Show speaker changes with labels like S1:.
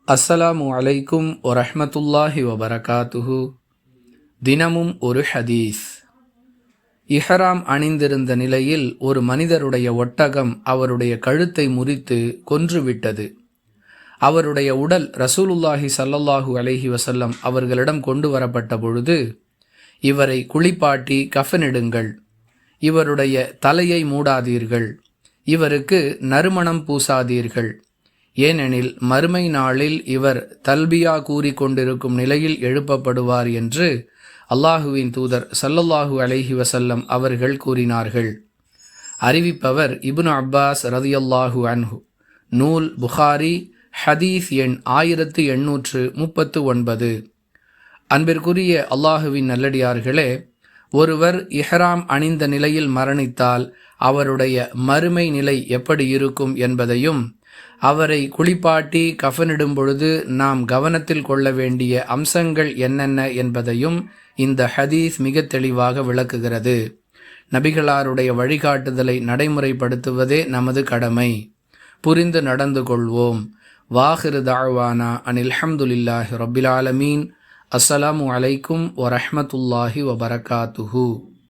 S1: அஸ்ஸலாமு அலைக்கும் வரஹ்மத்துல்லாஹி வபரகாத்துஹு. தினமும் ஒரு ஹதீஸ். இஹ்ராம் அணிந்திருந்த நிலையில் ஒரு மனிதருடைய ஒட்டகம் அவருடைய கழுத்தை முறித்து கொன்றுவிட்டது. அவருடைய உடல் ரசூலுல்லாஹி ஸல்லல்லாஹு அலைஹி வஸல்லம் அவர்களிடம் கொண்டு வரப்பட்ட பொழுது, இவரை குளிப்பாட்டி கஃனிடுங்கள், இவருடைய தலையை மூடாதீர்கள், இவருக்கு நறுமணம் பூசாதீர்கள், ஏனெனில் மறுமை நாளில் இவர் தல்பியா கூறிக்கொண்டிருக்கும் நிலையில் எழுப்பப்படுவார் என்று அல்லாஹுவின் தூதர் ஸல்லல்லாஹு அலைஹி வஸல்லம் அவர்கள் கூறினார்கள். அறிவிப்பவர் இப்னு அப்பாஸ் ரதியல்லாஹு அன்ஹு. நூல் புகாரி, ஹதீஸ் எண் 1839. அன்பிற்குரிய அல்லாஹுவின் நல்லடியார்களே, ஒருவர் இஹ்ராம் அணிந்த நிலையில் மரணித்தால் அவருடைய மறுமை நிலை எப்படி இருக்கும் என்பதையும், அவரை குளிப்பாட்டி கஃனிடும் பொழுது நாம் கவனத்தில் கொள்ள வேண்டிய அம்சங்கள் என்னென்ன என்பதையும் இந்த ஹதீஸ் மிக தெளிவாக விளக்குகிறது. நபிகளாருடைய வழிகாட்டுதலை நடைமுறைப்படுத்துவதே நமது கடமை. புரிந்து நடந்து கொள்வோம். வாஹிரு தஅவானா அனில் ஹம்துலில்லாஹி ரப்பில் ஆலமீன். அஸ்ஸலாமு அலைக்கும் வரஹ்மத்துல்லாஹி வபரகாத்துஹு.